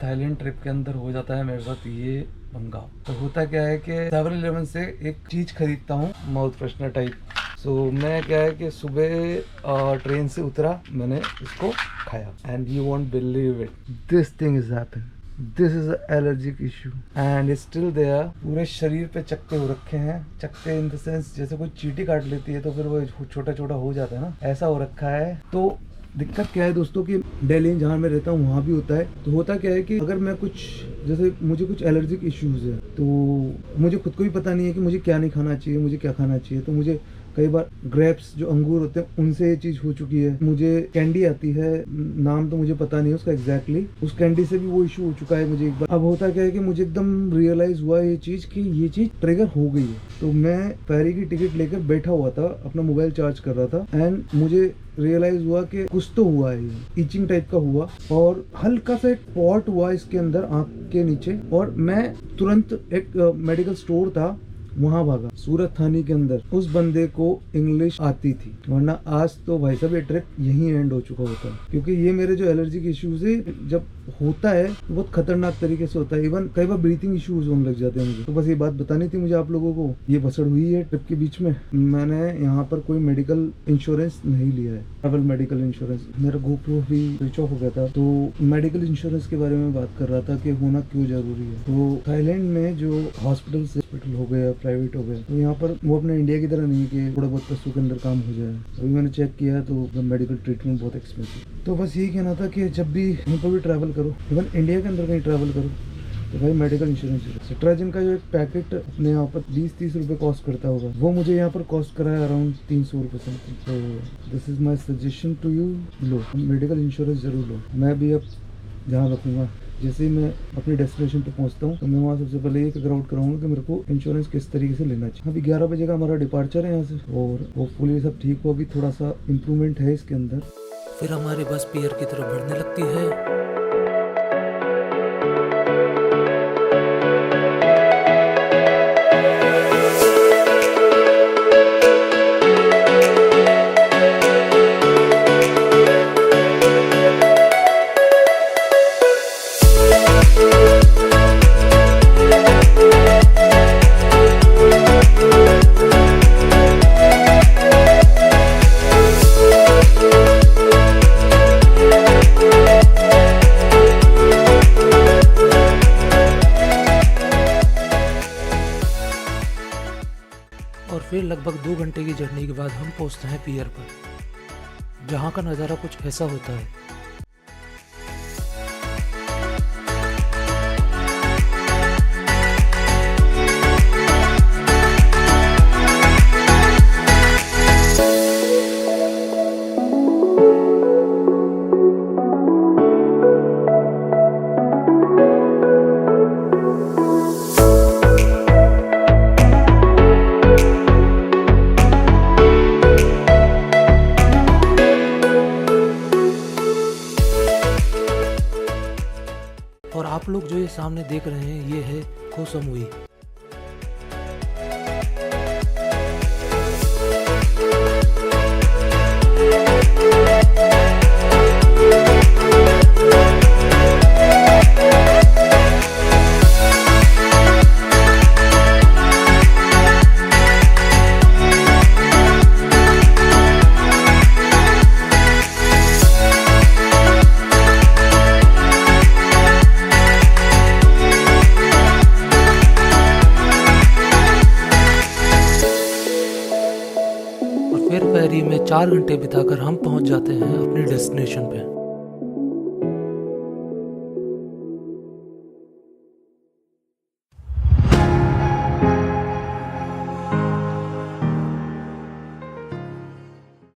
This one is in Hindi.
थाईलैंड ट्रिप के अंदर हो जाता है मेरे साथ ये पंगा। तो होता क्या है कि 7-Eleven से एक चीज खरीदता हूँ माउथ फ्रेशनर टाइप। सो मैं क्या है कि सुबह ट्रेन से उतरा, मैंने इसको खाया and you won't believe it, this thing is happen, this is allergic issue and it's still there. पूरे शरीर पे चक्के हो रखे हैं, चक्के इन द सेंस जैसे कोई चींटी काट लेती है तो फिर वो छोटा छोटा हो जाता है ना, ऐसा हो रखा है। तो दिक्कत क्या है दोस्तों कि दिल्ली जहाँ मैं रहता हूँ वहाँ भी होता है। तो होता क्या है कि अगर मैं कुछ जैसे मुझे कुछ एलर्जिक इश्यूज है तो मुझे खुद को भी पता नहीं है कि मुझे क्या नहीं खाना चाहिए, मुझे क्या खाना चाहिए। तो मुझे कई बार ग्रेप्स जो अंगूर होते हैं उनसे ये चीज़ हो चुकी है। मुझे कैंडी आती है, नाम तो मुझे पता नहीं है उसका एग्जैक्टली, उस कैंडी से भी वो इशू हो चुका है मुझे एक बार। अब होता क्या है कि मुझे एकदम रियलाइज हुआ ये चीज़ कि ये चीज़ ट्रिगर हो गई है। तो मैं फेरी की टिकट लेकर बैठा हुआ था, अपना मोबाइल चार्ज कर रहा था एंड मुझे रियलाइज हुआ कि कुछ तो हुआ है, ये इचिंग टाइप का हुआ और हल्का सा एक पॉट हुआ इसके अंदर आँख के नीचे। और मैं तुरंत एक मेडिकल स्टोर था वहां भागा, सूरत थाने के अंदर। उस बंदे को इंग्लिश आती थी, वरना आज तो भाई साहब ये ट्रिप यहीं एंड हो चुका होता है। क्योंकि ये मेरे जो एलर्जी के इश्यूज है जब होता है तो बहुत खतरनाक तरीके से होता है। इवन कई बार ब्रीथिंग इश्यूज होने लग जाते हैं मुझे। तो बस ये बात बतानी थी मुझे आप लोगों को। ये भसड़ हुई है ट्रिप के बीच में। मैंने यहाँ पर कोई मेडिकल इंश्योरेंस नहीं लिया है, ट्रैवल मेडिकल इंश्योरेंस। मेरा GoPro भी स्विच ऑफ हो गया था। तो मेडिकल इंश्योरेंस के बारे में बात कर रहा था कि होना क्यों जरूरी है। तो थाईलैंड में जो हॉस्पिटल हो गया, प्राइवेट हो गया, तो यहाँ पर वो अपने इंडिया की तरह नहीं है कि थोड़ा बहुत पैसों के अंदर काम हो जाए। अभी मैंने चेक किया तो मेडिकल ट्रीटमेंट बहुत एक्सपेंसिव। तो बस यही कहना था कि जब भी यहाँ पर भी ट्रैवल करो, इवन इंडिया के अंदर कहीं ट्रैवल करो तो भाई मेडिकल इंश्योरेंस। सिट्राजिन का जो एक पैकेट अपने यहाँ पर 20-30 रुपये कॉस्ट करता होगा, वो मुझे यहाँ पर कॉस्ट करा है अराउंड 300 रुपये समथिंग। तो this is my suggestion to you, लो मेडिकल इंश्योरेंस जरूर लो। मैं भी अब ध्यान रखूँगा, जैसे ही मैं अपनी डेस्टिनेशन पे पहुंचता हूँ तो मैं वहाँ सबसे पहले ये फिगर आउट कराऊंगा कि मेरे को इंश्योरेंस किस तरीके से लेना चाहिए। अभी 11 बजे का हमारा डिपार्चर है यहाँ से और होपफुली सब ठीक हो। अभी थोड़ा सा इम्प्रूवमेंट है इसके अंदर। फिर हमारी बस पियर की तरफ बढ़ने लगती है। और फिर लगभग 2 घंटे की जर्नी के बाद हम पहुंचते हैं पियर पर, जहां का नज़ारा कुछ ऐसा होता है। और आप लोग जो ये सामने देख रहे हैं ये है कोह सामुई। फिर फेरी में 4 घंटे बिताकर हम पहुंच जाते हैं अपनी डेस्टिनेशन पे।